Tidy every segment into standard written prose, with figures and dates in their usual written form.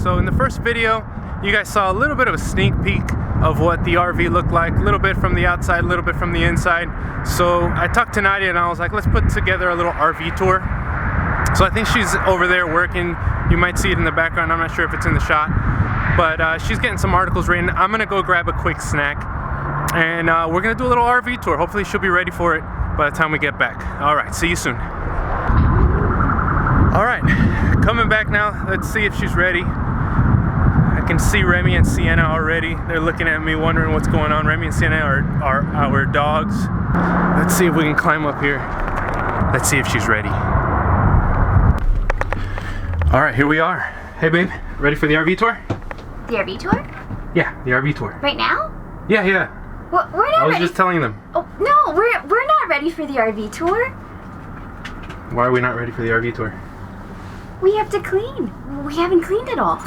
So in the first video, you guys saw a little bit of a sneak peek of what the RV looked like, a little bit from the outside, a little bit from the inside. So I talked to Nadia and I was like, let's put together a little RV tour. So I think she's over there working. You might see it in the background. I'm not sure if it's in the shot, but she's getting some articles written. I'm gonna go grab a quick snack and we're gonna do a little RV tour. Hopefully she'll be ready for it by the time we get back. All right, see you soon. All right, coming back now. Let's see if she's ready. I can see Remy and Sienna already. They're looking at me wondering what's going on. Remy and Sienna are our dogs. Let's see if we can climb up here. Let's see if she's ready. All right, here we are. Hey babe, ready for the RV tour? The RV tour? Yeah, the RV tour. Right now? Yeah. Well, we're not I was ready. just telling them. Oh, no, we're not ready for the RV tour. Why are we not ready for the RV tour? We have to clean. We haven't cleaned it all.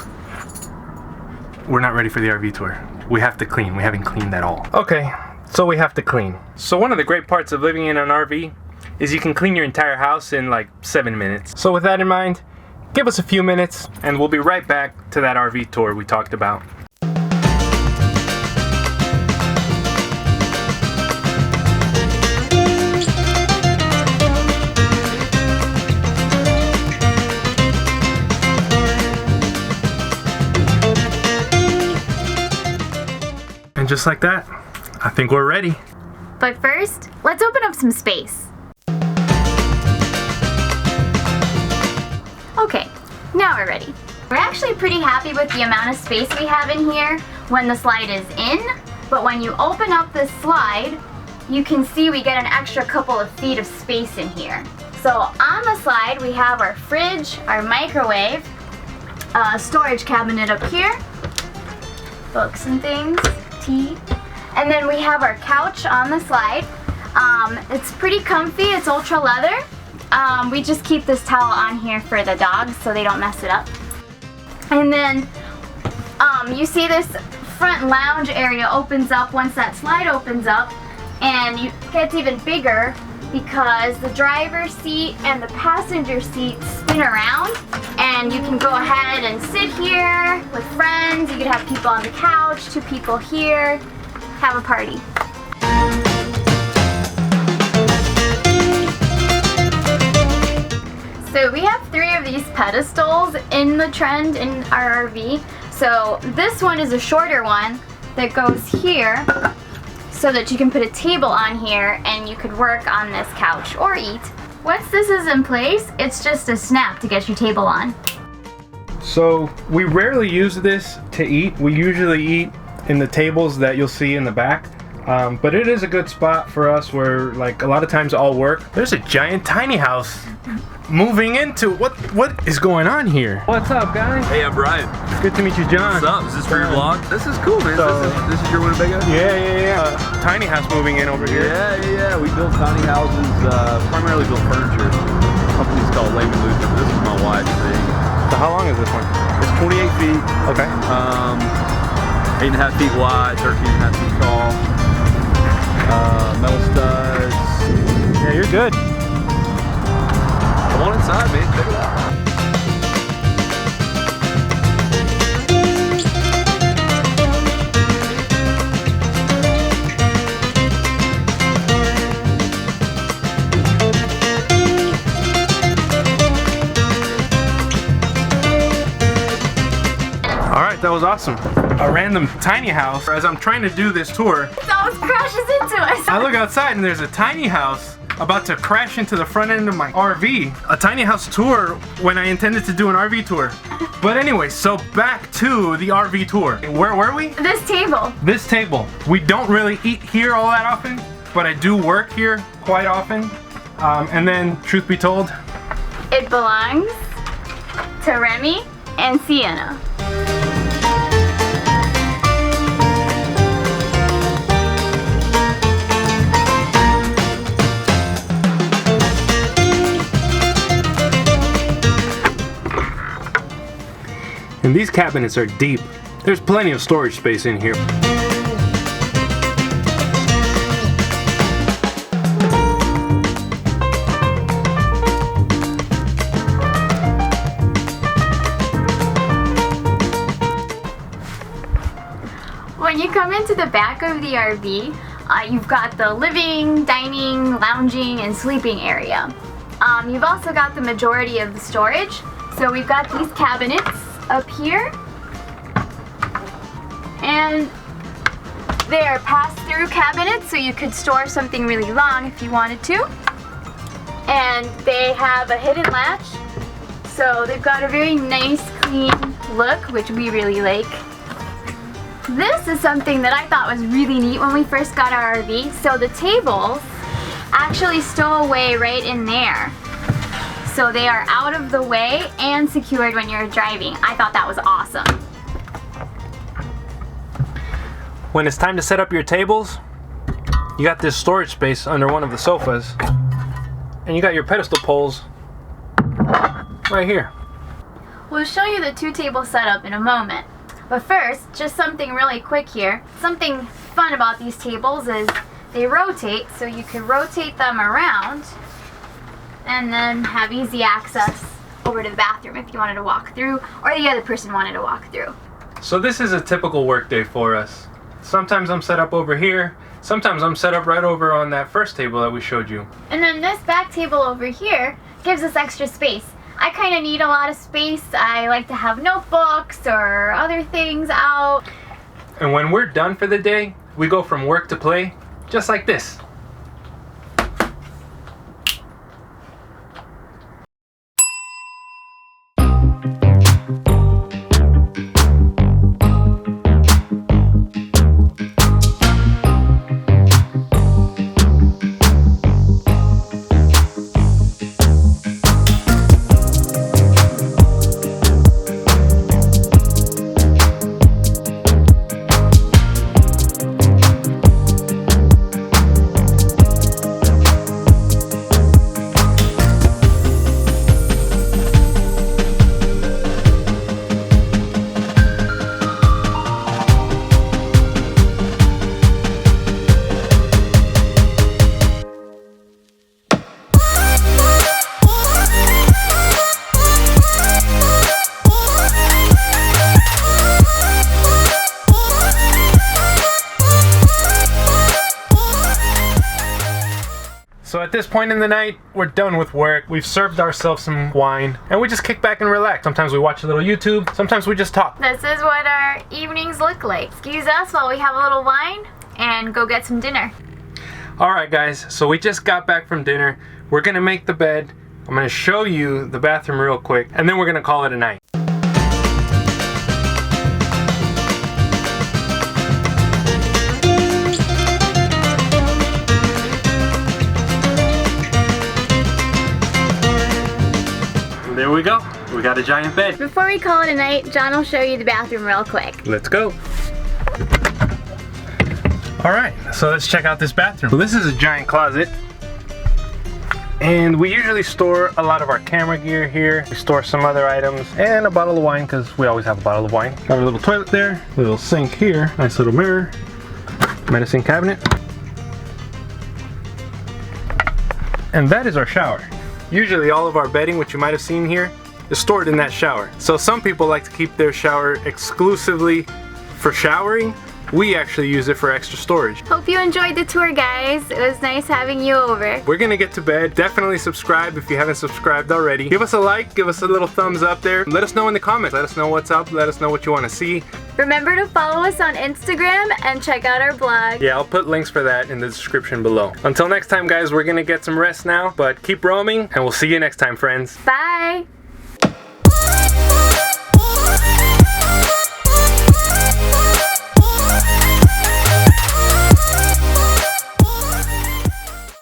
We're not ready for the RV tour. We have to clean. We haven't cleaned at all. Okay, so we have to clean. So one of the great parts of living in an RV is you can clean your entire house in like 7 minutes. So with that in mind, give us a few minutes and we'll be right back to that RV tour we talked about. And just like that, I think we're ready. But first, let's open up some space. Okay, now we're ready. We're actually pretty happy with the amount of space we have in here when the slide is in, but when you open up this slide, you can see we get an extra couple of feet of space in here. So on the slide, we have our fridge, our microwave, storage cabinet up here, books and things, tea, and then we have our couch on the slide. It's pretty comfy, it's ultra leather. We just keep this towel on here for the dogs so they don't mess it up. And then you see this front lounge area opens up once that slide opens up, and it gets even bigger because the driver's seat and the passenger seat spin around, and you can go ahead and sit here with friends. You could have people on the couch, 2 people here, have a party. So we have 3 of these pedestals in the Trend in our RV. So this one is a shorter one that goes here so that you can put a table on here and you could work on this couch or eat. Once this is in place, it's just a snap to get your table on. So we rarely use this to eat. We usually eat in the tables that you'll see in the back. But it is a good spot for us where like a lot of times I'll work. There's a giant tiny house moving into what is going on here? What's up, guys? Hey, I'm Brian. Good to meet you, John. What's up? Is this for your vlog? This is cool, man. So, this is your Winnebago? Yeah. Tiny house moving in over here. Yeah. We build tiny houses, primarily build furniture. The company's called Lehman Luther. This is my wife's thing. So how long is this one? It's 28 feet. Okay. 8.5 feet wide, 13.5 feet tall. Metal studs. Yeah, you're good. Come on inside, man. Check it out. All right, that was awesome. A random tiny house. As I'm trying to do this tour, It almost crashes into us. I look outside and there's a tiny house about to crash into the front end of my RV. A tiny house tour when I intended to do an RV tour. But anyway, so back to the RV tour. Where were we? This table. This table. We don't really eat here all that often, but I do work here quite often. And then, truth be told, It belongs to Remy and Sienna. and these cabinets are deep. There's plenty of storage space in here. when you come into the back of the RV, you've got the living, dining, lounging, and sleeping area. You've also got the majority of the storage. So we've got these cabinets up here, and they are pass-through cabinets, so you could store something really long if you wanted to. And they have a hidden latch, so they've got a very nice, clean look, which we really like. This is something that I thought was really neat when we first got our RV. So the tables actually stow away right in there. So they are out of the way and secured when you're driving. I thought that was awesome. When it's time to set up your tables, you got this storage space under one of the sofas, and you got your pedestal poles right here. We'll show you the 2-table setup in a moment. But first, just something really quick here. Something fun about these tables is they rotate, so you can rotate them around and then have easy access over to the bathroom if you wanted to walk through, or the other person wanted to walk through. So this is a typical work day for us. Sometimes I'm set up over here, sometimes I'm set up right over on that first table that we showed you. And then this back table over here gives us extra space. I kind of need a lot of space. I like to have notebooks or other things out. And when we're done for the day, we go from work to play, just like this. So at this point in the night, we're done with work. We've served ourselves some wine, and we just kick back and relax. Sometimes we watch a little YouTube, sometimes we just talk. This is what our evenings look like. Excuse us while we have a little wine and go get some dinner. Alright guys, so we just got back from dinner. We're gonna make the bed. I'm gonna show you the bathroom real quick, and then we're gonna call it a night. There we go. We got a giant bed. Before we call it a night, John will show you the bathroom real quick. Let's go. Alright, so let's check out this bathroom. So this is a giant closet. And we usually store a lot of our camera gear here. We store some other items and a bottle of wine, because we always have a bottle of wine. Got a little toilet there, little sink here, nice little mirror, medicine cabinet. And that is our shower. Usually all of our bedding, which you might have seen here, is stored in that shower. So some people like to keep their shower exclusively for showering. We actually use it for extra storage. Hope you enjoyed the tour, guys. It was nice having you over. We're gonna get to bed. Definitely subscribe if you haven't subscribed already. Give us a like, give us a little thumbs up there. Let us know in the comments. Let us know what's up. Let us know what you want to see. Remember to follow us on Instagram and check out our blog. Yeah, I'll put links for that in the description below. Until next time, guys, we're gonna get some rest now, but keep roaming, and we'll see you next time, friends. Bye.